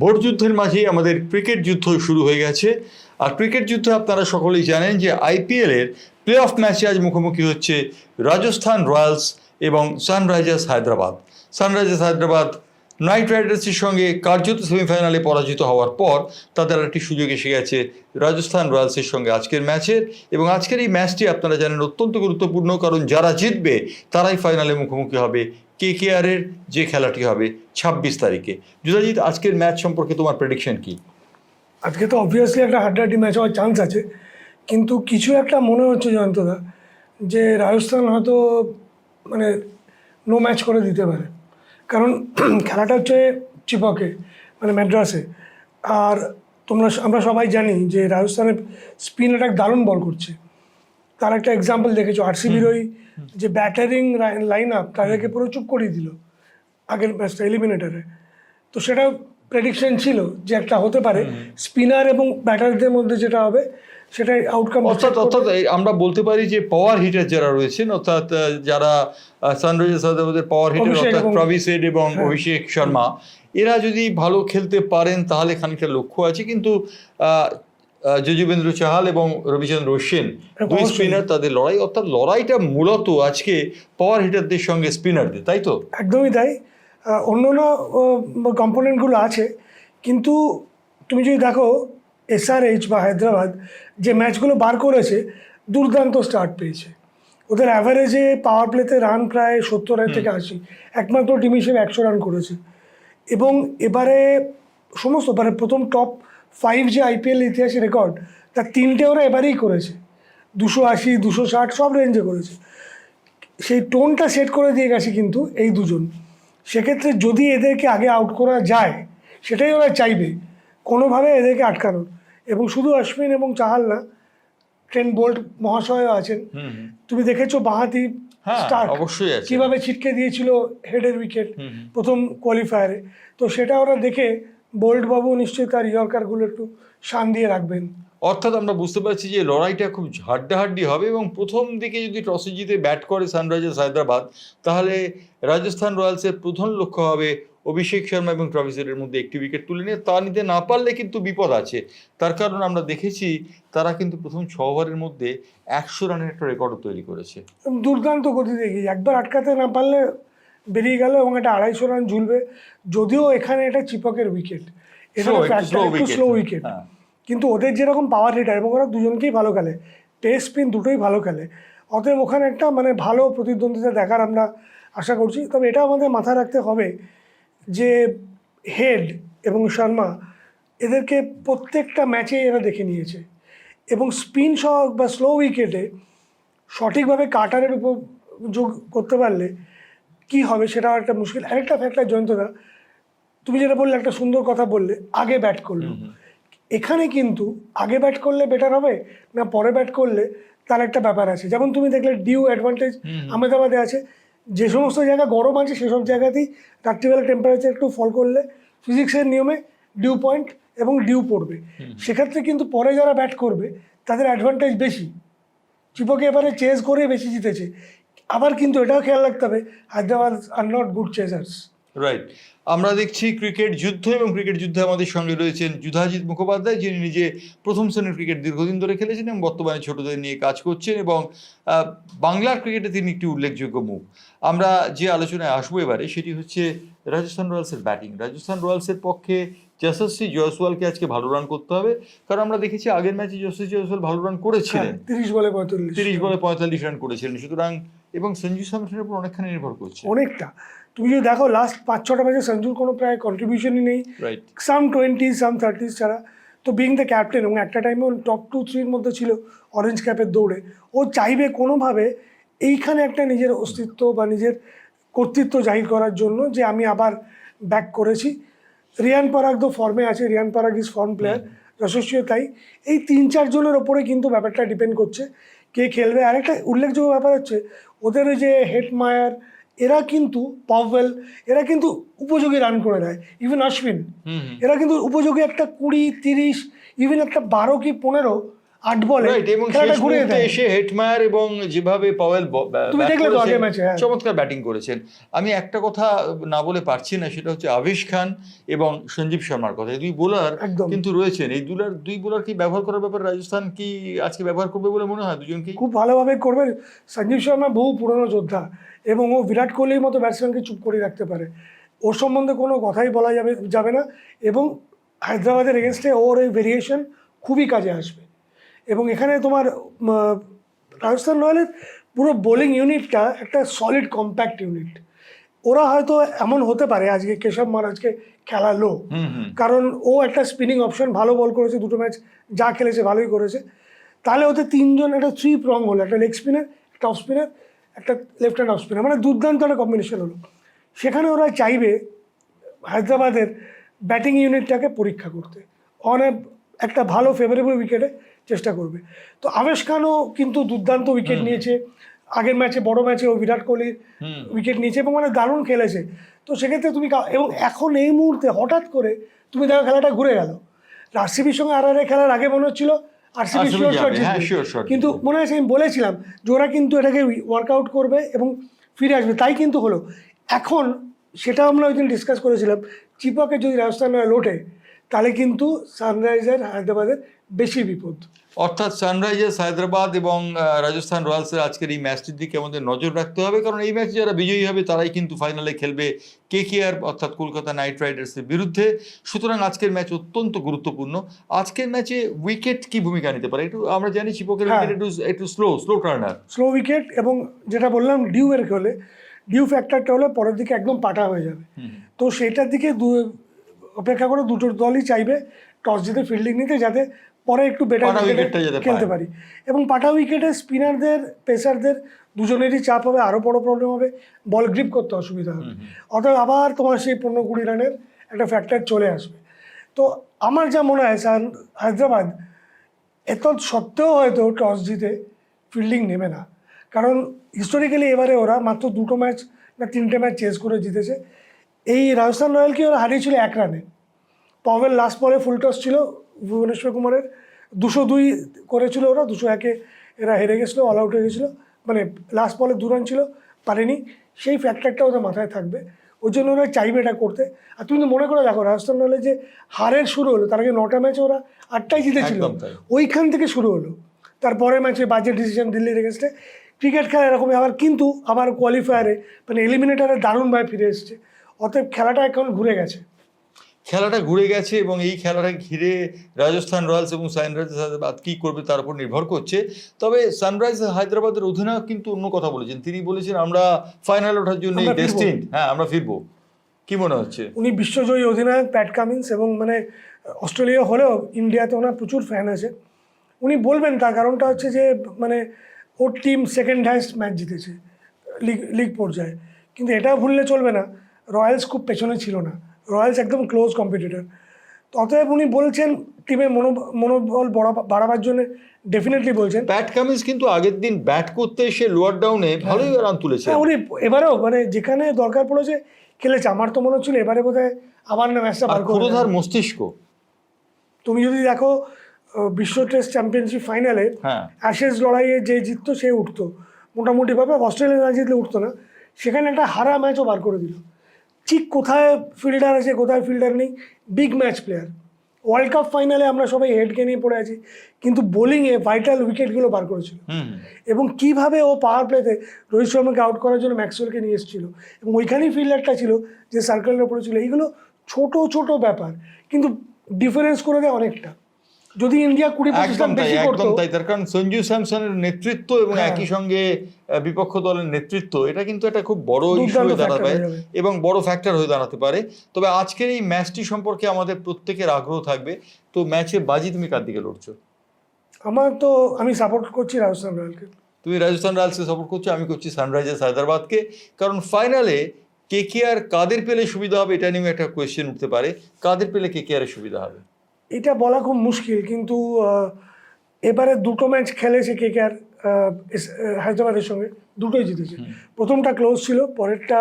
Board যুদ্ধের মাঝেই আমাদের ক্রিকেট যুদ্ধ শুরু হয়ে গেছে। আর ক্রিকেট যুদ্ধে আপনারা সকলেই জানেন যে আইপিএলের প্লে অফ ম্যাচে আজ মুখোমুখি হচ্ছে রাজস্থান রয়্যালস এবং Sunrisers Hyderabad. Sunrisers Hyderabad Knight রাইডার্সের সঙ্গে কার্যত সেমিফাইনালে পরাজিত হওয়ার পর তাদের একটি সুযোগ এসে গেছে রাজস্থান রয়্যালসের সঙ্গে আজকের ম্যাচের। এবং আজকের এই ম্যাচটি আপনারা জানেন অত্যন্ত গুরুত্বপূর্ণ, কারণ যারা জিতবে তারাই ফাইনালে মুখোমুখি হবে কেকেআরের যে খেলাটি হবে 26 তারিখে। যুধাজিৎ, আজকের ম্যাচ সম্পর্কে তোমার প্রেডিকশন কি? আজকে তো অবভিয়াসলি একটা হাড্ডাহাড্ডি ম্যাচ হওয়ার চান্স আছে, কিন্তু কিছু একটা মনে হচ্ছে জয়ন্তদা যে রাজস্থান হয়তো মানে নো ম্যাচ করে দিতে পারে। কারণ খেলাটা হচ্ছে চিপকে, মানে ম্যাড্রাসে। আর আমরা সবাই জানি যে রাজস্থানের স্পিন অ্যাটাক দারুণ বল করছে। তার একটা এক্সাম্পল দেখেছো, আরসিবির ওই যে ব্যাটারিং লাইন আপ তাদেরকে পুরো চুপ করিয়ে দিল আগের ম্যাচটা এলিমিনেটারে। তো সেটা প্রেডিকশন ছিল যে একটা হতে পারে স্পিনার এবং ব্যাটারদের মধ্যে যেটা হবে সেটাই আউটকাম। অর্থাৎ আমরা বলতে পারি যে পাওয়ার হিটার যারা রয়েছেন, অর্থাৎ যারা সানরাইজার্স হায়দ্রাবাদের পাওয়ার হিটার অর্থাৎ ট্রাভিস হেড এবং অভিষেক শর্মা, এরা যদি ভালো খেলতে পারেন তাহলে খানিকটা লক্ষ্য আছে। কিন্তু যজুবেন্দ্র চাহাল এবং রবিচন্দ্র অশ্বিন দুই স্পিনার, তাদের লড়াই, অর্থাৎ লড়াইটা মূলত আজকে পাওয়ার হিটারদের সঙ্গে স্পিনারদের, তাই তো? একদমই তাই। অন্য কম্পোনেন্টগুলো আছে, কিন্তু তুমি যদি দেখো এসআরএইচ বা হায়দ্রাবাদ যে ম্যাচগুলো বার করেছে দুর্দান্ত স্টার্ট পেয়েছে। ওদের অ্যাভারেজে পাওয়ার প্লেতে রান প্রায় 70 থেকে 80, একমাত্র টিম হিসেবে 100 রান করেছে। এবং এবারে সমস্ত মানে প্রথম টপ 5 যে আইপিএল ইতিহাসে রেকর্ড, তার 3টে ওরা এবারেই করেছে, 280, 260 সব রেঞ্জে করেছে। সেই টোনটা সেট করে দিয়ে গেছে কিন্তু এই দুজন। সেক্ষেত্রে যদি এদেরকে আগে আউট করা যায় সেটাই ওরা চাইবে, কোনোভাবে এদেরকে আটকানোর। এবং শুধু অশ্বিন এবং চাহাল না, ট্রেন্ট বোল্ট মহাশয়ও আছেন। তুমি দেখেছো বাঁহাতি স্টার্ক কিভাবে ছিটকে দিয়েছিল হেডের উইকেট প্রথম কোয়ালিফায়ারে। তো সেটা ওরা দেখে বোল্ট বাবু নিশ্চয়ই তার ইয়র্কারগুলো একটু শান দিয়ে রাখবেন। অর্থাৎ আমরা বুঝতে পারছি যে লড়াইটা খুব হাড্ডাহাড্ডি হবে এবং প্রথম দিকে যদি টসে জিতে ব্যাট করে সানরাইজার্স হায়দ্রাবাদ, তাহলে রাজস্থান রয়্যালসের প্রথম লক্ষ্য হবে অভিষেক শর্মা এবং ট্রাভিস হেডের মধ্যে একটি উইকেট তুলে নিয়ে। তা নিতে না পারলে কিন্তু বিপদ আছে। তার কারণ আমরা দেখেছি তারা কিন্তু প্রথম 6 ওভারের মধ্যে 100 রানের একটা রেকর্ডও তৈরি করেছে। দুর্দান্ত গতি দেখি, একবার আটকাতে না পারলে বেরিয়ে গেল এবং এটা 250 রান ঝুলবে। যদিও এখানে এটা চিপকের উইকেট, এটা একটু স্লো উইকেট, কিন্তু ওদের যেরকম পাওয়ার হিটার এবং ওরা দুজনকেই ভালো খেলে, পেস স্পিন দুটোই ভালো খেলে। অতএব ওখানে একটা মানে ভালো প্রতিদ্বন্দ্বিতা দেখার আমরা আশা করছি। তবে এটা আমাদের মাথায় রাখতে হবে যে হেড এবং শর্মা এদেরকে প্রত্যেকটা ম্যাচে এরা দেখে নিয়েছে, এবং স্পিন সহ বা স্লো উইকেটে সঠিকভাবে কাটারের উপর যোগ করতে পারলে কি হবে সেটাও একটা মুশকিল। আরেকটা ফ্যাক্টর জয়ন্তদা, তুমি যেটা বললে একটা সুন্দর কথা বললে, আগে ব্যাট করলো। এখানে কিন্তু আগে ব্যাট করলে বেটার হবে না পরে ব্যাট করলে, তার একটা ব্যাপার আছে। যেমন তুমি দেখলে ডিউ অ্যাডভান্টেজ আহমেদাবাদে আছে, যে সমস্ত জায়গা গরম আছে সেসব জায়গাতেই রাত্রিবেলা টেম্পারেচার একটু ফল করলে ফিজিক্সের নিয়মে ডিউ পয়েন্ট এবং ডিউ পড়বে। সেক্ষেত্রে কিন্তু পরে যারা ব্যাট করবে তাদের অ্যাডভান্টেজ বেশি। চিপকে এবারে চেজ করে বেশি জিতেছে। আবার কিন্তু এটাও খেয়াল রাখতে হবে, Hyderabad are not good chasers. Right. আমরা দেখছি ক্রিকেট যুদ্ধ, এবং ক্রিকেট যুদ্ধে আমাদের সঙ্গে রয়েছেন যুধাজিৎ মুখোপাধ্যায়, যিনি নিজে প্রথম শ্রেণীর ক্রিকেট দীর্ঘদিন ধরে খেলেছেন এবং বর্তমানে ছোটদের নিয়ে কাজ করছেন, এবং বাংলার ক্রিকেটে তিনি একটি উল্লেখযোগ্য মুখ। আমরা যে আলোচনায় আসবো এবারে সেটি হচ্ছে রাজস্থান রয়্যালসের ব্যাটিং। রাজস্থান রয়্যালসের পক্ষে যশস্বী জয়সওয়ালকে আজকে ভালো রান করতে হবে, কারণ আমরা দেখেছি আগের ম্যাচে যশস্বী জয়সওয়াল ভালো রান করেছিলেন, 30 বলে 45 রান করেছিলেন। সুতরাং এবং সঞ্জু স্যামসনের উপর অনেকখানি নির্ভর করছে, অনেকটা। তুমি যদি দেখো লাস্ট 5-6টা ম্যাচে সঞ্জুর কোনো প্রায় কন্ট্রিবিউশনই নেই, সাম 20 সাম 30 ছাড়া। তো বিং দ্য ক্যাপ্টেন এবং একটা টাইমে টপ 2-3-র মধ্যে ছিল অরেঞ্জ ক্যাপের দৌড়ে, ও চাইবে কোনোভাবে এইখানে একটা নিজের অস্তিত্ব বা নিজের কর্তৃত্ব জাহির করার জন্য যে আমি আবার ব্যাক করেছি। রিয়ান পরাগ তো ফর্মে আছে, রিয়ান পরাগ ইজ ফর্ম প্লেয়ার, যশস্বীও তাই। এই 3-4 জনের ওপরে কিন্তু ব্যাপারটা ডিপেন্ড করছে কে খেলবে। আরেকটা উল্লেখযোগ্য ব্যাপার হচ্ছে ওদের ওই যে হেটমায়ার, এরা কিন্তু পাওয়েল, এরা কিন্তু উপযোগী রান করে দেয়। ইভেন অশ্বিন, এরা কিন্তু উপযোগী একটা 20-30, ইভেন একটা 12 কি 15 8 বলে এবং খেলাটা শেষ ঘুরে মুহূর্তে দেয়। এসে হেটমায়ার এবং যেভাবে পাওয়েল তুমি দেখলে তো আগের ম্যাচে, হ্যাঁ। চমৎকার ব্যাটিং করেছেন। আমি একটা কথা না বলে পারছি না, সেটা হচ্ছে আবেশ খান এবং সঞ্জীব শর্মার কথা। এই দুই বোলার একদম। কিন্তু রয়েছেন, এই দুই বোলার কি ব্যবহার করার ব্যাপারে রাজস্থান কি আজকে ব্যবহার করবে বলে মনে হয় দুজনকে? খুব ভালোভাবে করবে। সঞ্জীব শর্মা বহু পুরনো যোদ্ধা এবং ও বিরাট কোহলির মতো ব্যাটসম্যানকে চুপ করে রাখতে পারে, ওর সম্বন্ধে কোনো কথাই বলা যাবে না। এবং হায়দ্রাবাদের এগেনস্টে ওর এই ভেরিয়েশন খুবই কাজে আসবে। এবং এখানে তোমার রাজস্থান রয়্যালের পুরো বোলিং ইউনিটটা একটা সলিড কম্প্যাক্ট ইউনিট। ওরা হয়তো এমন হতে পারে আজকে কেশব মহারাজকে খেলালো, কারণ ও একটা স্পিনিং অপশন, ভালো বল করেছে, দুটো ম্যাচ যা খেলেছে ভালোই করেছে। তাহলে ওদের তিনজন একটা 3 প্রং হলো, একটা লেগ স্পিনার, একটা অফ স্পিনার, একটা লেফট হ্যান্ড অফ স্পিনার, মানে দুর্দান্ত একটা কম্বিনেশন হলো। সেখানে ওরা চাইবে হায়দ্রাবাদের ব্যাটিং ইউনিটটাকে পরীক্ষা করতে, অনেক একটা ভালো ফেভারেবল উইকেটে চেষ্টা করবে। তো আবেশ খানও কিন্তু দুর্দান্ত উইকেট নিয়েছে আগের ম্যাচে, বড় ম্যাচে ও বিরাট কোহলির উইকেট নিয়েছে এবং মানে দারুণ খেলেছে। তো সেক্ষেত্রে তুমি এবং এখন এই মুহূর্তে হঠাৎ করে তুমি দেখো খেলাটা ঘুরে গেল। আরসিবির সঙ্গে আরআরএ খেলার আগে মনে হচ্ছিল আরসিবি শিওর শট জিতবে, কিন্তু মনে আছে আমি বলেছিলাম যে ওরা কিন্তু এটাকে ওয়ার্কআউট করবে এবং ফিরে আসবে, তাই কিন্তু হলো। এখন সেটা আমরা ওই দিন ডিসকাস করেছিলাম, চিপকে যদি রাজস্থান লোটে তাহলে কিন্তু সানরাইজার হায়দ্রাবাদের বেশি বিপদ। অর্থাৎ সানরাইজার্স হায়দ্রাবাদ এবং রাজস্থান রয়্যালসের আজকের এই ম্যাচটির দিকে আমাদের নজর রাখতে হবে, কারণ এই ম্যাচে যারা বিজয়ী হবে তারাই কিন্তু ফাইনালে খেলবে কেকেআর অর্থাৎ কলকাতা নাইট রাইডার্সের বিরুদ্ধে। সুতরাং আজকের ম্যাচ অত্যন্ত গুরুত্বপূর্ণ। আজকের ম্যাচে উইকেট কি ভূমিকা নিতে পারে? একটু আমরা জানি চিপকের উইকেট একটু স্লো টার্নার, স্লো উইকেট, এবং যেটা বললাম ডিউ এর হলে, ডিউ ফ্যাক্টরটা হলে পরের দিকে একদম পাটা হয়ে যাবে। তো সেটার দিকে অপেক্ষা করে দুটো দলই চাইবে টস জিতে ফিল্ডিং নিতে, যাতে পরে একটু বেটার খেলতে পারি। এবং পাটা উইকেটে স্পিনারদের, পেসারদের দুজনেরই চাপ হবে, আরও বড় প্রবলেম হবে, বল গ্রিপ করতে অসুবিধা হবে। অতএব আবার তোমার সেই 15-20 রানের একটা ফ্যাক্টর চলে আসবে। তো আমার যা মনে হয় হায়দ্রাবাদ এত সত্ত্বেও হয়তো টস জিতে ফিল্ডিং নেবে না, কারণ হিস্টোরিক্যালি এবারে ওরা মাত্র 2 ম্যাচ না 3টে ম্যাচ চেস করে জিতেছে। এই রাজস্থান রয়্যালকে ওরা হারিয়েছিল 1 রানে। পাওয়েল লাস্ট বলে ফুল টস ছিল, ভুবনেশ্বর কুমারের 202 করেছিল ওরা, 201-এ এরা হেরে গেছিলো, অল আউট হয়ে গেছিলো, মানে লাস্ট বলে 2 রান ছিল, পারেনি। সেই ফ্যাক্টরটা ওদের মাথায় থাকবে, ওই জন্য ওরা চাইবে এটা করতে। আর তুমি তো মনে করে দেখো রাজস্থান রয়্যালের যে হারের শুরু হলো, তার আগে 9টা ম্যাচে ওরা 8টাই জিতেছিল, ওইখান থেকে শুরু হলো। তারপরে ম্যাচে বাজে ডিসিশন দিল্লির এগেন্স্টে। ক্রিকেট খেলা এরকমই, আবার কোয়ালিফায়ারে মানে এলিমিনেটারে দারুণভাবে ফিরে এসছে। অতএব খেলাটা এখন ঘুরে গেছে, এবং এই খেলাটা ঘিরে রাজস্থান রয়্যালস এবং সানরাইজার্স হায়দ্রাবাদ কী করবে তার উপর নির্ভর করছে। তবে সানরাইজার্স হায়দ্রাবাদের অধিনায়ক কিন্তু অন্য কথা বলেছেন, তিনি বলেছেন আমরা ফাইনাল ওঠার জন্য ডেস্টিনড, হ্যাঁ আমরা ফিরবো। কি মনে হচ্ছে? উনি বিশ্বজয়ী অধিনায়ক প্যাট কামিন্স, এবং মানে অস্ট্রেলিয়া হলেও ইন্ডিয়াতে ওনার প্রচুর ফ্যান আছে। উনি বলবেন, তার কারণটা হচ্ছে যে মানে ওর টিম সেকেন্ড হাইয়েস্ট ম্যাচ জিতেছে লিগ পর্যায়ে, কিন্তু এটা ভুললে চলবে না রয়্যালস খুব পেছনে ছিল না, রয়্যালস একদম ক্লোজ কম্পিটিটর। অতএব উনি বলছেন টিমে মনোবল বাড়াবার জন্য ডেফিনেটলি বলছেন। প্যাট কামিন্স কিন্তু আগের দিন ব্যাট করতে এসে লোয়ার ডাউনে ভালোই রান তুলেছে। উনি এবারেও মানে যেখানে দরকার পড়েছে খেলেছে। আমার তো মনে হচ্ছিল এবারে বোধহয় আবার না ম্যাচটা বার করে পুরোধার মস্তিষ্ক। তুমি যদি দেখো বিশ্ব টেস্ট চ্যাম্পিয়নশিপ ফাইনালে অ্যাশেজ লড়াইয়ে যে জিততো সে উঠতো মোটামুটিভাবে, অস্ট্রেলিয়া না জিতলে উঠতো না। সেখানে একটা হারা ম্যাচও বার করে দিল, ঠিক কোথায় ফিল্ডার আছে কোথায় ফিল্ডার নেই, big match player. World cup ফাইনালে আমরা সবাই হেডকে নিয়ে পড়ে আছি, কিন্তু বোলিংয়ে ভাইটাল উইকেটগুলো বার করেছিল। এবং কিভাবে ও পাওয়ার প্লেতে রোহিত শর্মাকে আউট করার জন্য ম্যাক্সওয়েলকে নিয়ে এসেছিল, এবং ওইখানেই ফিল্ডারটা ছিল যে সার্কেলের ওপরে ছিল। এইগুলো ছোট ছোট ব্যাপার, কিন্তু ডিফারেন্স করে দেয় অনেকটা। যদি ইন্ডিয়া 20-25 বেশি করতো, তার কারণ সঞ্জু স্যামসনের নেতৃত্ব এবং একই সঙ্গে বিপক্ষ দলের নেতৃত্ব, এটা কিন্তু একটা খুব বড় ইস্যু হয়ে দাঁড়াবে এবং বড় ফ্যাক্টর হয়ে দাঁড়াতে পারে। তবে আজকের এই ম্যাচটি সম্পর্কে আমাদের প্রত্যেকের আগ্রহ থাকবে। তো ম্যাচে বাজি তুমি কার দিকে লড়ছো? আমি সাপোর্ট করছি রাজস্থান রয়্যালকে। তুমি রাজস্থান রয়্যালসকে সাপোর্ট করছো, আমি করছি সানরাইজার্স হায়দ্রাবাদকে। কারণ ফাইনালে কেকেআর কাদের পেলে সুবিধা হবে এটা নিয়ে একটা কোয়েশ্চেন উঠতে পারে, কাদের পেলে কেকেআর সুবিধা হবে এটা বলা খুব মুশকিল। কিন্তু এবারে 2টো ম্যাচ খেলেছে কেকেআর হায়দ্রাবাদের সঙ্গে, 2টোই জিতেছে। প্রথমটা ক্লোজ ছিল, পরেরটা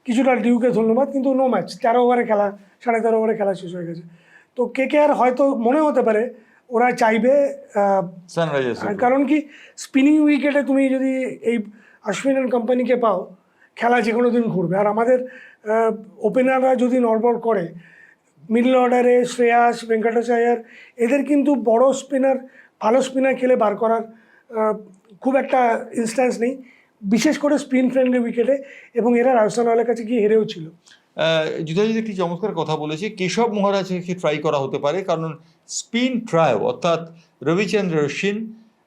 কিছুটা ডিউকে ধন্যবাদ, কিন্তু নো ম্যাচ, 13 ওভারে খেলা, 13.5 ওভারে খেলা শেষ হয়ে গেছে। তো কেকেআর হয়তো মনে হতে পারে ওরা চাইবে সানরাইজার্স কারণ কি স্পিনিং উইকেটে তুমি যদি এই অশ্বিন অ্যান্ড কোম্পানিকে পাও, খেলা যে কোনো দিন ঘুরবে। আর আমাদের ওপেনাররা যদি নড়বড় করে, মিডল অর্ডারে শ্রেয়াস, ভেঙ্কটেশ আয়ার, এদের কিন্তু বড় স্পিনার, ভালো স্পিনার খেলে বার করার খুব একটা ইনস্ট্যান্স নেই, বিশেষ করে স্পিন ফ্রেন্ডলি উইকেটে, এবং এরা রাজস্থান রয়্যালের কাছে গিয়ে হেরেও ছিল। যুধাজিৎ একটি চমৎকার কথা বলেছে, কেশব মহারাজকে ট্রাই করা হতে পারে, কারণ স্পিন ট্রায়ো অর্থাৎ রবিচন্দ্র অশ্বিন,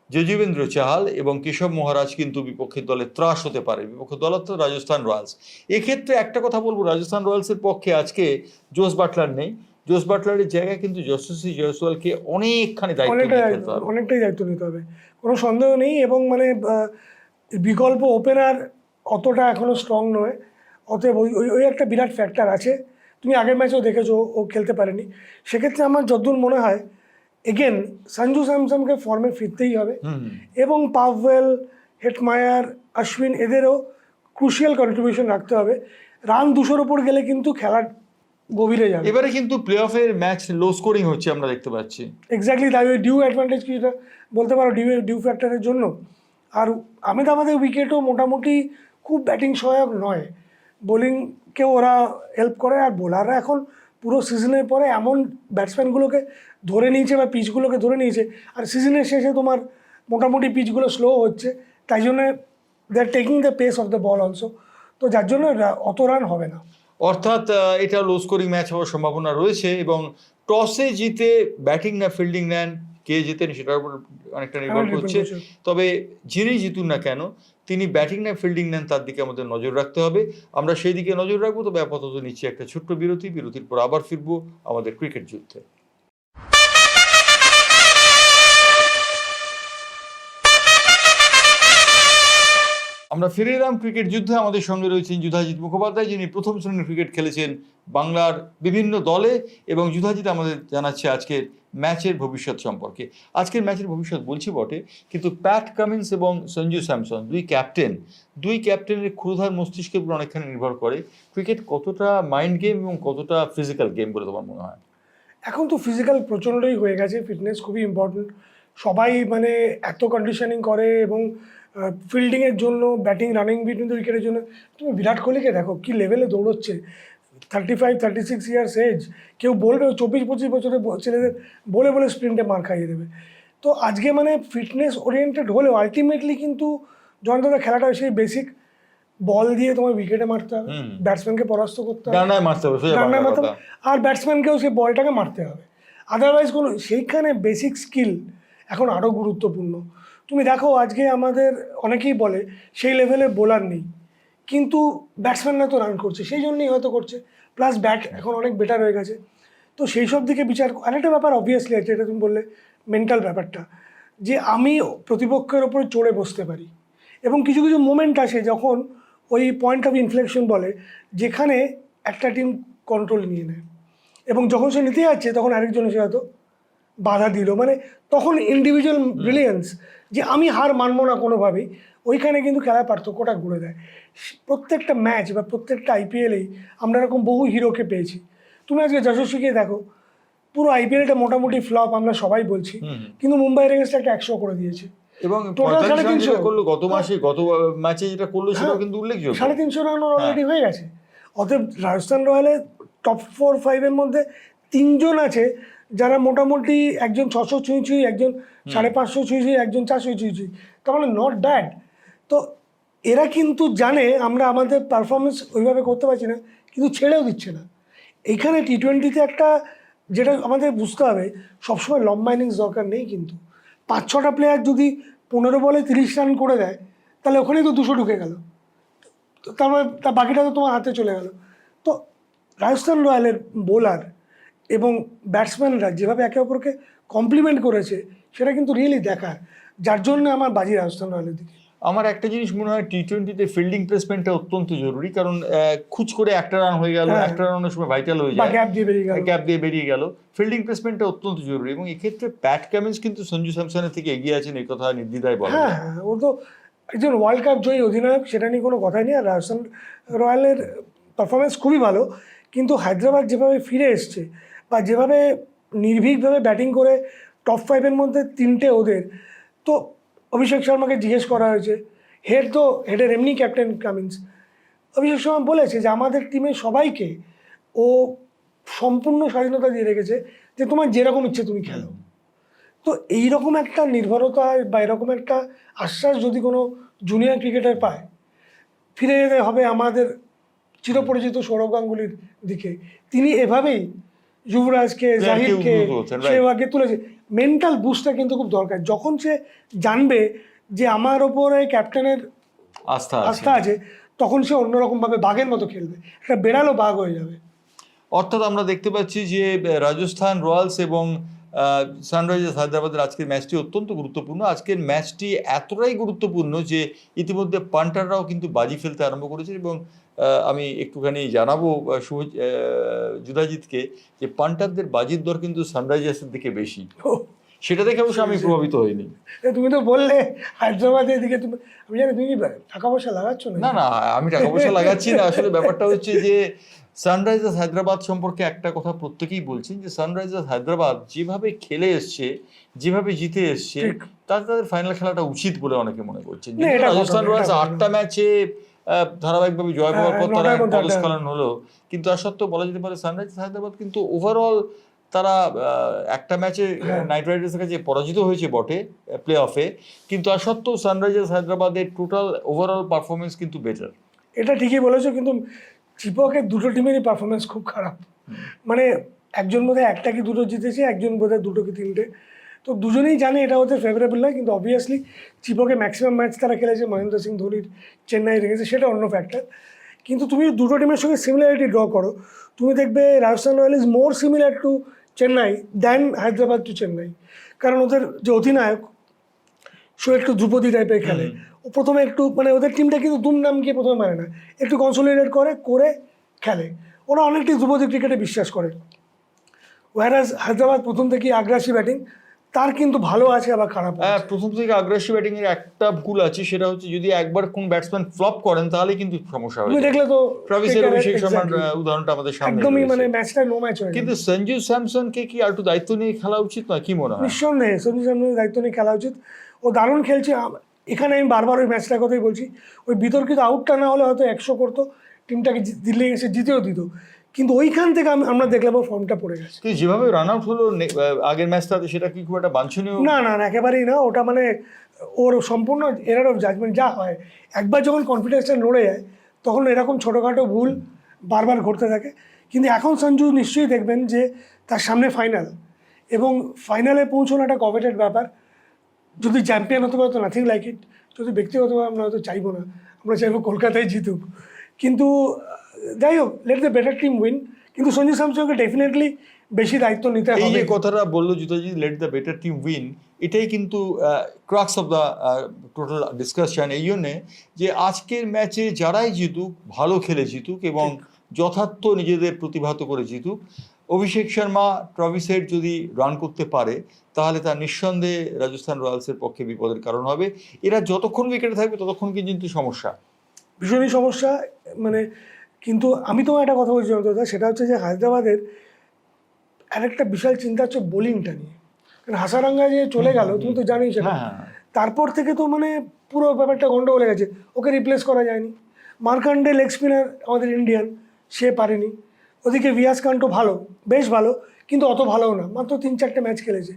যজুবেন্দ্র চাহাল এবং কেশব মহারাজ কিন্তু বিপক্ষের দলে ত্রাস হতে পারে। বিপক্ষের দল অর্থাৎ রাজস্থান রয়্যালস। এক্ষেত্রে একটা কথা বলবো, রাজস্থান রয়্যালসের পক্ষে আজকে জোস বাটলার নেই। জোস বাটলারের জায়গায় কিন্তু যশস্বী জয়সওয়ালকে অনেকটাই দায়িত্ব নিতে হবে, কোনো সন্দেহ নেই। এবং মানে বিকল্প ওপেনার অতটা এখনো স্ট্রং নয়, অতএব ওই একটা বিরাট ফ্যাক্টর আছে। তুমি আগের ম্যাচেও দেখেছো ও খেলতে পারেনি। সেক্ষেত্রে আমার যতদূর মনে হয় এগেন সঞ্জু স্যামসনকে ফর্মে ফিরতেই হবে, এবং পাভওয়েল, হেটমায়ার, অশ্বিন এদেরও ক্রুশিয়াল কন্ট্রিবিউশন রাখতে হবে। রান 200-র উপর গেলে কিন্তু খেলার গভীরে যাবে। এবারে কিন্তু প্লে অফের ম্যাচ লো স্কোরিং হচ্ছে, আমরা দেখতে পাচ্ছি। এক্স্যাক্টলি তাই, ওই ডিউ অ্যাডভান্টেজ কিছুটা বলতে পারো, ডিউ ফ্যাক্টরের জন্য। আর আহমেদাবাদের উইকেটও মোটামুটি খুব ব্যাটিং সহায়ক নয়, বোলিংকেও ওরা হেল্প করে। আর বোলাররা এখন পুরো সিজনের পরে এমন ব্যাটসম্যানগুলোকে ধরে নিয়েছে বা পিচগুলোকে ধরে নিয়েছে, আর সিজনের শেষে তোমার মোটামুটি পিচগুলো স্লো হচ্ছে, তাই জন্য they are taking the pace of the ball also, তো যার জন্য অত রান হবে না। অর্থাৎ এটা লো স্কোরিং ম্যাচ হওয়ার সম্ভাবনা রয়েছে, এবং টসে জিতে ব্যাটিং না ফিল্ডিং নেন, কে জিতেন সেটার উপর অনেকটা নির্ভর করছে। তবে যিনি জিতুন না কেন, তিনি ব্যাটিং না ফিল্ডিং নেন, তার দিকে আমাদের নজর রাখতে হবে। আমরা সেই দিকে নজর রাখবো। তবে আপাতত নিচ্ছি একটা ছোট্ট বিরতির পর আবার ফিরবো আমাদের ক্রিকেট যুদ্ধে। আমরা ফিরে এলাম ক্রিকেট যুদ্ধে। আমাদের সঙ্গে রয়েছেন যুধাজিৎ মুখোপাধ্যায়, যিনি প্রথম শ্রেণীর ক্রিকেট খেলেছেন বাংলার বিভিন্ন দলে, এবং যুধাজিৎ আমাদের জানাচ্ছে আজকের ম্যাচের ভবিষ্যৎ সম্পর্কে। আজকের ম্যাচের ভবিষ্যৎ বলছি বটে, কিন্তু প্যাট কামিন্স এবং সঞ্জু স্যামসন দুই ক্যাপ্টেনের ক্ষুধার মস্তিষ্কের উপর অনেকখানি নির্ভর করে ক্রিকেট কতটা মাইন্ড গেম এবং কতটা ফিজিক্যাল গেম বলে তোমার মনে হয়? এখন তো ফিজিক্যাল প্রচণ্ডই হয়ে গেছে, ফিটনেস খুবই ইম্পর্টেন্ট। সবাই মানে এত কন্ডিশনিং করে, এবং ফিল্ডিংয়ের জন্য, ব্যাটিং, রানিং বিটুইন দ্য উইকেটের জন্য। তুমি বিরাট কোহলিকে দেখো কি লেভেলে দৌড়চ্ছে, 35-36 ইয়ার্স এজ। কেউ বলবে 24-25 বছরের ছেলেদের বলে স্প্রিন্টে মার খাইয়ে দেবে। তো আজকে মানে ফিটনেস ওরিয়েন্টেড হলেও আলটিমেটলি কিন্তু যন্ত্রণা খেলাটা সেই বেসিক বল দিয়ে তোমার উইকেটে মারতে হবে, ব্যাটসম্যানকে পরাস্ত করতে হবে, ডান্ডায় মারতে হবে, আর ব্যাটসম্যানকেও সেই বলটাকে মারতে হবে। আদারওয়াইজ কোনো সেইখানে বেসিক স্কিল এখন আরও গুরুত্বপূর্ণ। তুমি দেখো আজকে আমাদের অনেকেই বলে সেই লেভেলে বোলার নেই, কিন্তু ব্যাটসম্যানরা তো রান করছে, সেই জন্যই হয়তো করছে, প্লাস ব্যাট এখন অনেক বেটার হয়ে গেছে। তো সেই সব দিকে বিচার, আরেকটা ব্যাপার অবভিয়াসলি আছে, এটা তুমি বললে মেন্টাল ব্যাপারটা, যে আমি প্রতিপক্ষের ওপরে চড়ে বসতে পারি, এবং কিছু কিছু মোমেন্ট আসে যখন ওই পয়েন্ট অফ ইনফ্লেকশন বলে, যেখানে একটা টিম কন্ট্রোল নিয়ে নেয়, এবং যখন সে নিতে যাচ্ছে তখন আরেকজন এসে হয়তো বাধা দিল, মানে তখন ইন্ডিভিজুয়াল ব্রিলিয়েন্স, যে আমি হার মানবো না কোনোভাবেই, ওইখানে কিন্তু খেলার পার্থক্যটা ঘুরে দেয়। প্রত্যেকটা ম্যাচ বা প্রত্যেকটা আইপিএলেই আমরা এরকম বহু হিরোকে পেয়েছি। তুমি আজকে যশস্বীকে দেখো, পুরো আইপিএলটা মোটামুটি ফ্লপ আমরা সবাই বলছি, কিন্তু মুম্বাইয়ের এগেন্সে একটা 100 করে দিয়েছে, এবং টোটাল 350 করলো গত ম্যাচে যেটা করলো সেটাও কিন্তু উল্লেখযোগ্য, 350 রান অলরেডি হয়ে গেছে। অতএব রাজস্থান রয়্যালের টপ 4-5-এর মধ্যে 3 জন আছে যারা মোটামুটি, একজন 600 ছুঁই, একজন 550 ছুঁই, একজন 400 ছুঁই, তার মানে নট ব্যাড। তো এরা কিন্তু জানে আমরা আমাদের পারফরমেন্স ওইভাবে করতে পারছি না, কিন্তু ছেড়েও দিচ্ছে না। এইখানে টি-20তে একটা যেটা আমাদের বুঝতে হবে, সবসময় লম্বা ইনিংস দরকার নেই, কিন্তু 5-6টা প্লেয়ার যদি 15 বলে 30 রান করে দেয়, তাহলে ওখানেই তো 200 ঢুকে গেল, তারপরে তার বাকিটা তো তোমার হাতে চলে গেল। তো রাজস্থান রয়্যালের বোলার এবং ব্যাটসম্যানরা যেভাবে একে অপরকে কমপ্লিমেন্ট করেছে, সেটা কিন্তু রিয়েলি দেখার, যার জন্য আমার বাজি রাজস্থান রয়্যালের দিকে। আমার একটা জিনিস মনে হয়, টি-20তে ফিল্ডিং প্লেসমেন্টটা অত্যন্ত জরুরি, কারণ খুচ করে একটা রান হয়ে গেল, একটা রানের সময় ভাইটাল হয়ে যায়, গ্যাপ দিয়ে বেরিয়ে গেল, ফিল্ডিং প্লেসমেন্টটা অত্যন্ত জরুরি। এবং এক্ষেত্রে প্যাট কামিন্স কিন্তু সঞ্জু স্যামসনের থেকে এগিয়ে আছেন, এই কথা নির্দ্বিধায় বলা। হ্যাঁ, ও তো একজন ওয়ার্ল্ড কাপ জয়ী অধিনায়ক, সেটা নিয়ে কোনো কথাই নেই। আর রাজস্থান রয়্যালের পারফরমেন্স খুবই ভালো, কিন্তু হায়দ্রাবাদ যেভাবে ফিরে এসছে, বা যেভাবে নির্ভীকভাবে ব্যাটিং করে টপ 5-এর মধ্যে 3টে ওদের। তো অভিষেক শর্মাকে জিজ্ঞেস করা হয়েছে, হেডের এমনি ক্যাপ্টেন কামিন্স, অভিষেক শর্মা বলেছে যে আমাদের টিমে সবাইকে ও সম্পূর্ণ স্বাধীনতা দিয়ে রেখেছে যে তোমার যেরকম ইচ্ছে তুমি খেলো। তো এইরকম একটা নির্ভরতা বা এরকম একটা আশ্বাস যদি কোনো জুনিয়র ক্রিকেটার পায়, ফিরে যেতে হবে আমাদের চিরপরিচিত সৌরভ গাঙ্গুলির দিকে। তিনি এভাবেই যুবরাজকে, জাহিরকে, সেহওয়াগকে তুলেছে। মেন্টাল বুস্টটা কিন্তু খুব দরকার। যখন সে জানবে যে আমার ওপরে ক্যাপ্টেনের আস্থা আছে, তখন সে অন্যরকমভাবে বাঘের মতো খেলবে, একটা বেড়ালও বাঘ হয়ে যাবে। অর্থাৎ আমরা দেখতে পাচ্ছি যে রাজস্থান রয়্যালস এবং সানরাইজার্স হায়দ্রাবাদের আজকের ম্যাচটি অত্যন্ত গুরুত্বপূর্ণ। আজকের ম্যাচটি এতটাই গুরুত্বপূর্ণ যে ইতিমধ্যে পান্টাররাও কিন্তু বাজি ফেলতে আরম্ভ করেছে এবং আমি একটুখানি জানাবো যুধাজিৎকে যে পান্টারদের বাজির দর কিন্তু সানরাইজার্সের দিকে বেশি। সেটা দেখে অবশ্য আমি প্রভাবিত হইনি। তুমি তো বললে হায়দ্রাবাদের দিকে, আমি জানি তুমি টাকা পয়সা লাগাচ্ছ না। না, আমি টাকা পয়সা লাগাচ্ছি না। আসলে ব্যাপারটা হচ্ছে যে সানরাইজার্স হায়দ্রাবাদ সম্পর্কে একটা কথা প্রত্যেকেই বলছেন যে সানরাইজার্স হায়দ্রাবাদ যেভাবে খেলে এসছে, যেভাবে জিতে এসছে, তাদের ফাইনাল খেলাটা উচিত বলে অনেকে মনে করছেন। রাজস্থান রয়্যালস 8টা ম্যাচে ধারাবাহিকভাবে জয় পাওয়ার পর তারা পদস্খলন হলো, কিন্তু আর সত্ত্বেও বলা যেতে পারে সানরাইজার্স হায়দ্রাবাদ কিন্তু ওভারঅল তারা একটা ম্যাচে নাইট রাইডার্সের কাছে পরাজিত হয়েছে বটে প্লে অফে, কিন্তু আর সত্ত্বেও সানরাইজার্স হায়দ্রাবাদের টোটাল ওভারঅল পারফরমেন্স কিন্তু বেটার। এটা ঠিকই বলেছো, কিন্তু চিপকের দুটো টিমেরই পারফরমেন্স খুব খারাপ। মানে একজন বোধহয় একটা কি দুটো জিতেছে, একজন বোধহয় দুটো কি তিনটে। তো দুজনেই জানে এটা হতে ফেভারেবল নয়, কিন্তু অবভিয়াসলি চিপকে ম্যাক্সিমাম ম্যাচ তারা খেলেছে মহেন্দ্র সিং ধোনির চেন্নাই রেখেছে, সেটা অন্য ফ্যাক্টর। কিন্তু তুমি দুটো টিমের সঙ্গে সিমিলারিটি ড্র করো, তুমি দেখবে Rajasthan Royal is more similar to Chennai than Hyderabad to Chennai. কারণ ওদের যে অধিনায়ক সে একটু ধ্রুপদী টাইপের খেলে। ও প্রথমে একটু মানে ওদের টিমটা কিন্তু দুমদাম গিয়ে প্রথমে মানে না, একটু কনসোলিডেট করে খেলে। ওরা অনেকটি ধ্রুপদী ক্রিকেটে বিশ্বাস করে। ওয়ারাজ হায়দ্রাবাদ প্রথম থেকেই আগ্রাসী ব্যাটিং, তার কিন্তু ভালো আছে আবার খারাপ। হ্যাঁ, প্রথম থেকে আগ্রাসী ব্যাটিং এর একটা ভুল আছে, সেটা হচ্ছে যদি একবার কোন ব্যাটসম্যান ফ্লপ করেন তাহলে কিন্তু সমস্যা হয়। তুমি দেখলে তো অভিষেক শর্মার উদাহরণটা আমাদের সামনে একদমই মানে ম্যাচটা নো ম্যাচ হয়ে। কিন্তু সঞ্জু স্যামসনকে কি আর একটু দায়িত্ব নিয়ে খেলা উচিত না, কি মনে হয়? নিঃসন্দেহে সঞ্জু স্যামসনের দায়িত্ব নিয়ে খেলা উচিত। ও দারুণ খেলছে। এখানে আমি বারবার ওই ম্যাচটার কথাই বলছি, ওই বিতর্কিত আউটটা না হলে হয়তো 100 করতো, টিমটাকে দিল্লি এসে জিতেও দিত। কিন্তু ওইখান থেকে আমরা দেখলাম ফর্মটা পড়ে গেছে। যেভাবে রান আউট হলো আগের ম্যাচটাতে, সেটা কি খুব একটা বাঞ্ছনীয়? না, একেবারেই না। ওটা মানে ওর সম্পূর্ণ এরার অফ জাজমেন্ট। যা হয়, একবার যখন কনফিডেন্সটা নড়ে যায় তখন এরকম ছোটোখাটো ভুল বারবার ঘটতে থাকে। কিন্তু এখন সঞ্জু নিশ্চয়ই দেখবেন যে তার সামনে ফাইনাল, এবং ফাইনালে পৌঁছানো একটা কভেটেড ব্যাপার। যদি চ্যাম্পিয়ন হতে পারে তো নাথিং লাইক ইট। যদি ব্যক্তিগতভাবে আমরা হয়তো চাইবো না, আমরা চাইবো কলকাতায় জিতুক। কিন্তু যাই হোক, late the better team win. কিন্তু সঞ্জু স্যামসনকে ডেফিনেটলি বেশি দায়িত্ব নিতে হবে। এই যে কথাটা বললো জুতাজি, let the better team win, এটাই কিন্তু crux of the total discussion. এই জন্যে যে আজকের ম্যাচে যারাই জিতুক, ভালো খেলে জিতুক এবং যথার্থ নিজেদের প্রতিভাত করে জিতুক। অভিষেক শর্মা, ট্রাভিস হেড যদি রান করতে পারে তাহলে তার নিঃসন্দেহে রাজস্থান রয়্যালসের পক্ষে বিপদের কারণ হবে। এরা যতক্ষণ উইকেটে থাকবে ততক্ষণ কিন্তু সমস্যা, ভীষণই সমস্যা। মানে কিন্তু আমি তোমার একটা কথা বলছি অন্তত, সেটা হচ্ছে যে হায়দ্রাবাদের আরেকটা বিশাল চিন্তা হচ্ছে বোলিংটা নিয়ে। কারণ হাসারাঙ্গা যে চলে গেল, তুমি তো জানোই সেটা। তারপর থেকে তো মানে পুরো ব্যাপারটা গন্ডগোল হয়ে গেছে। ওকে রিপ্লেস করা যায়নি। মার্কান্ডে লেগ স্পিনার আমাদের ইন্ডিয়ান, সে পারেনি। ওদিকে ভিয়াস কান্টো ভালো, বেশ ভালো, কিন্তু অত ভালোও না, মাত্র 3-4টে ম্যাচ খেলেছে।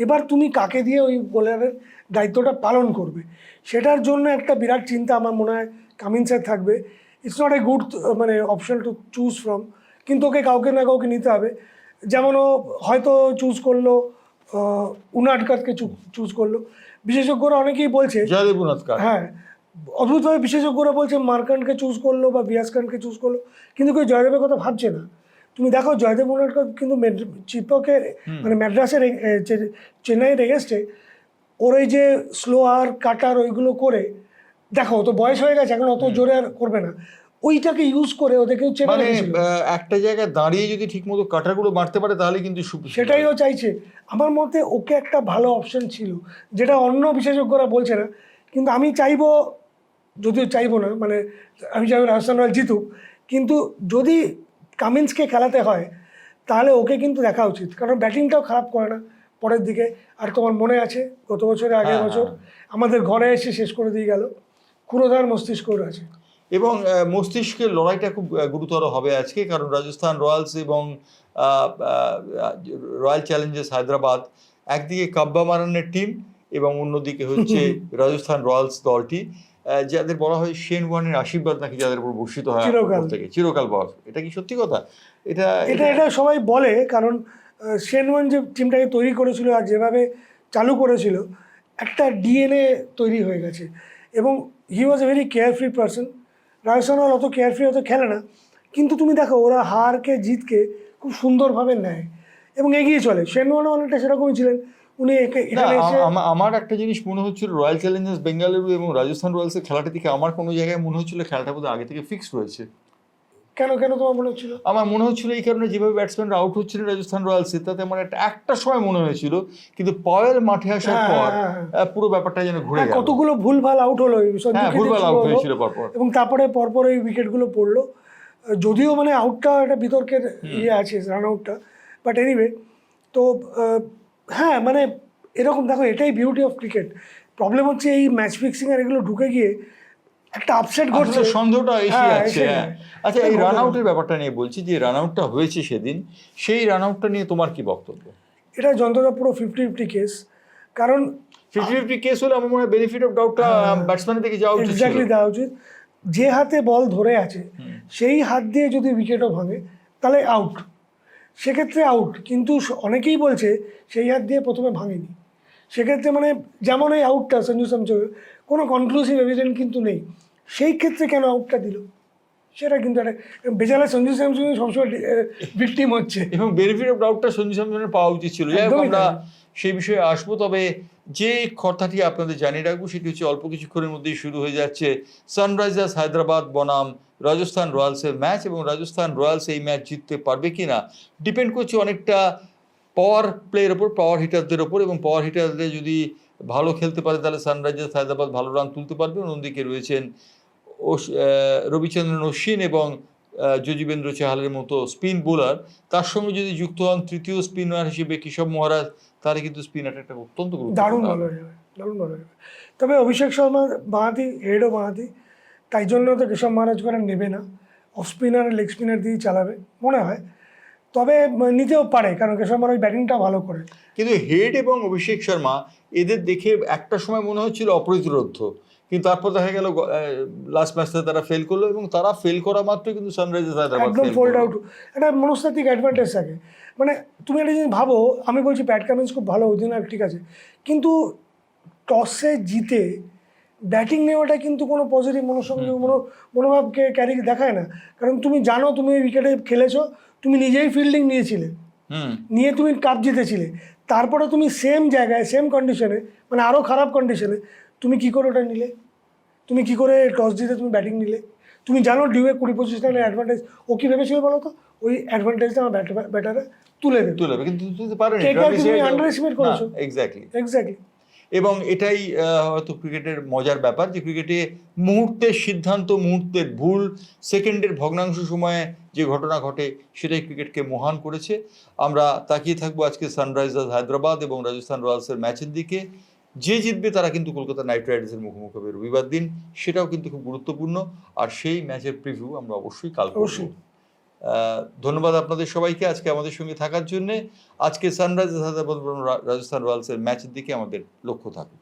এবার তুমি কাকে দিয়ে ওই বোলারের দায়িত্বটা পালন করবে, সেটার জন্য একটা বিরাট চিন্তা আমার মনে হয় কামিন্সের থাকবে। ইটস নট এ গুড মানে অপশন টু চুজ ফ্রম, কিন্তু ওকে কাউকে না কাউকে নিতে হবে। যেমন ও হয়তো চুজ করলো উনাদকাতকে চুজ করলো। বিশেষজ্ঞরা অনেকেই বলছে, হ্যাঁ অদ্ভুতভাবে বিশেষজ্ঞরা বলছে মার্কান্ডকে চুজ করলো বা ভিয়াস খানকে চুজ করলো, কিন্তু কেউ জয়দেবের কথা ভাবছে না। তুমি দেখো জয়দেব উনাদকাত কিন্তু চিপকে মানে ম্যাড্রাসের চেন্নাইয়ের এগেস্টে ওর এই যে স্লো আর কাটার ওইগুলো করে, দেখো তো বয়স হয়ে গেছে, এখন অত জোরে আর করবে না, ওইটাকে ইউজ করে ওদেরকে মানে একটা জায়গায় দাঁড়িয়ে যদি ঠিকমতো কাটারগুলো মারতে পারে তাহলে কিন্তু সেটাই ও চাইছে। আমার মতে ওকে একটা ভালো অপশন ছিল, যেটা অন্য বিশেষজ্ঞরা বলছে না। কিন্তু আমি চাইবো, যদিও চাইবো না, মানে আমি চাইবো রাজস্থান রয়্যাল জিতুক, কিন্তু যদি কামিন্সকে খেলাতে হয় তাহলে ওকে কিন্তু দেখা উচিত। কারণ ব্যাটিংটাও খারাপ করে না, পরের দিকে। আর তোমার মনে আছে গত বছরে আগের বছর আমাদের ঘরে এসে শেষ করে দিয়ে গেল, ক্ষুরধার মস্তিষ্ক আছে। এবং মস্তিষ্কের লড়াইটা খুব গুরুতর হবে আজকে, কারণ রাজস্থান রয়্যালস এবং রয়্যাল চ্যালেঞ্জার্স হায়দ্রাবাদ একদিকে কাব্বা মারানের টিম এবং অন্যদিকে হচ্ছে রাজস্থান রয়্যালস দলটি, যাদের বলা হয় শেন ওয়ার্নের আশীর্বাদ নাকি যাদের উপর বর্ষিত হয় থেকে চিরকাল বর। এটা কি সত্যি কথা? এটা সবাই বলে, কারণ শেন ওয়ার্ন যে টিমটাকে তৈরি করেছিল আর যেভাবে চালু করেছিল, একটা ডিএনএ তৈরি হয়ে গেছে। এবং he was a very carefree person. Rajasthan Royal অত কেয়ারফ্রি হয়তো খেলে না, কিন্তু তুমি দেখো ওরা হারকে জিতকে খুব সুন্দরভাবে নেয় এবং এগিয়ে চলে। শেন ওয়ার্ন অনেকটা সেরকমই ছিলেন। উনি আমার একটা জিনিস মনে হচ্ছিল, রয়্যাল চ্যালেঞ্জার্স বেঙ্গালুরু এবং রাজস্থান রয়্যালসের খেলাটা থেকে আমার কোনো জায়গায় মনে হচ্ছিল খেলাটা বোধহয় আগে থেকে ফিক্সড রয়েছে। কেন তোমার মনে হচ্ছিল? আমার মনে হচ্ছিল এই কারণে যেভাবে ব্যাটসম্যানরা আউট হচ্ছিল রাজস্থান রয়্যালসের, তাতে আমার একটা সময় মনে হয়েছিল, কিন্তু পয়েল মাঠে আসার পর পুরো ব্যাপারটা যেন ঘুরে গেল। কতগুলো ভুলভাল আউট হলো, ভুলভাল আউট হয়েছিল পরপর, এবং পরপর এই উইকেটগুলো পড়লো। যদিও মানে আউটটা একটা বিতর্কের আছে, রান আউটটা, বাট এনিওয়ে। তো হ্যাঁ, মানে এরকম দেখো, এটাই বিউটি অফ ক্রিকেট। প্রবলেম হচ্ছে এই ম্যাচ ফিক্সিং আর এগুলো ঢুকে গিয়ে একটা আপসেট ঘটছে, সন্দেহটা এসে যাচ্ছে। আচ্ছা, এই রান আউটের ব্যাপারটা নিয়ে বলছি, যে রান আউটটা হয়েছে সেদিন, সেই রান আউটটা নিয়ে তোমার কি বক্তব্য? এটা যন্ত্রটা পুরো 50-50 কেস। কারণ 50-50 কেস হলে আমার মনে হয় বেনিফিট অফ ডাউটটা ব্যাটসম্যানের দিকে যাওয়া উচিত, এক্স্যাক্টলি দেওয়া উচিত। যে হাতে বল ধরে আছে সেই হাত দিয়ে যদি উইকেটও ভাঙে তাহলে আউট, সেক্ষেত্রে আউট। কিন্তু অনেকেই বলছে সেই হাত দিয়ে প্রথমে ভাঙেনি, সেক্ষেত্রে মানে যেমন এই আউটটা সঞ্জু স্যামসনের কোনো কনক্লুসিভ এভিডেন্স কিন্তু নেই, সেই ক্ষেত্রে কেন আউটটা দিল সেটা কিন্তু একটা বেচারা সঞ্জু স্যামসন সবসময় ভিকটিম হচ্ছে। এবং বেনিফিট অফ ডাউটটা সঞ্জু স্যামসনের পাওয়া উচিত ছিল। আমরা সেই বিষয়ে আসবো, তবে যে কথাটি আপনাদের জানিয়ে রাখবো সেটি হচ্ছে অল্প কিছুক্ষণের মধ্যেই শুরু হয়ে যাচ্ছে সানরাইজার্স হায়দ্রাবাদ বনাম রাজস্থান রয়্যালসের ম্যাচ, এবং রাজস্থান রয়্যালস এই ম্যাচ জিততে পারবে কিনা ডিপেন্ড করছে অনেকটা পাওয়ার প্লের ওপর, পাওয়ার হিটারদের ওপর। এবং পাওয়ার হিটারদের যদি ভালো খেলতে পারে তাহলে সানরাইজার্স হায়দ্রাবাদ ভালো রান তুলতে পারবে। অন্যদিকে রয়েছেন রবিচন্দ্রন অশ্বিন এবং যজুবেন্দ্র চাহালের মতো স্পিন বোলার। তার সঙ্গে যদি যুক্ত হন তৃতীয় স্পিনার হিসেবে কেশব মহারাজ, তাহলে কিন্তু স্পিনারটা একটা অত্যন্ত দারুণ ভালো হয়ে যাবে। তবে অভিষেক শর্মা বাঁহাতি, হেডও বাঁহাতি, তাই জন্য তো কেশব মহারাজ করে নেবে না, অফ স্পিনার লেগ স্পিনার দিয়েই চালাবে মনে হয়। তবে নিতেও পারে, কারণ কেশব মহারাজ ব্যাটিংটা ভালো করে। কিন্তু হেড এবং অভিষেক শর্মা এদের দেখে একটা সময় মনে হচ্ছিল অপ্রতিরোধ্য, কিন্তু তারপর দেখা গেল লাস্ট ম্যাচটা তারা ফেল করলো, এবং তারা ফেল করা মাত্র কিন্তু সানরাইজার্স হায়দ্রাবাদ একদম ফোল্ড আউট। একটা মনস্তাত্ত্বিক অ্যাডভান্টেজ থাকে। মানে তুমি একটা জিনিস ভাবো, আমি বলছি প্যাট কামিন্স খুব ভালো অধিনায়ক, ঠিক আছে, কিন্তু টসে জিতে ব্যাটিং নেওয়াটা কিন্তু কোনো পজিটিভ মনোভাবকে ক্যারি দেখায় না। কারণ তুমি জানো তুমি উইকেটে খেলেছো, তুমি নিজেই ফিল্ডিং নিয়েছিলে, নিয়ে তুমি কাপ জিতেছিলে, তারপরে তুমি সেম জায়গায় সেম কন্ডিশনে, মানে আরও খারাপ কন্ডিশনে তুমি কী করে ওটা নিলে? তুমি কী করে টস জিতে তুমি ব্যাটিং নিলে? তুমি জানো ডিউয়ে 20 পজিশনের অ্যাডভান্টেজ, ও কী ভেবেছিল বলো তো, ওই অ্যাডভান্টেজটা আমার ব্যাটারে তুলে দেবে, কিন্তু তুলতে পারেনি, তুমি আন্ডার এস্টিমেট করেছো। এক্স্যাক্টলি। এবং এটাই হয়তো ক্রিকেটের মজার ব্যাপার, যে ক্রিকেটে মুহূর্তের সিদ্ধান্ত, মুহূর্তের ভুল, সেকেন্ডের ভগ্নাংশ সময়ে যে ঘটনা ঘটে সেটাই ক্রিকেটকে মহান করেছে। আমরা তাকিয়ে থাকবো আজকে সানরাইজার্স হায়দ্রাবাদ এবং রাজস্থান রয়্যালসের ম্যাচের দিকে। যে জিতবে তারা কিন্তু কলকাতা নাইট রাইডার্সের মুখোমুখি হবে রবিবার দিন, সেটাও কিন্তু খুব গুরুত্বপূর্ণ। আর সেই ম্যাচের প্রিভিউ আমরা অবশ্যই কাল করব। ধন্যবাদ আপনাদের সবাইকে আজকে আমাদের সঙ্গে থাকার জন্য। আজকে সানরাইজার্স হায়দ্রাবাদ রাজস্থান রয়্যালসের ম্যাচের দিকে আমাদের লক্ষ্য থাকুক।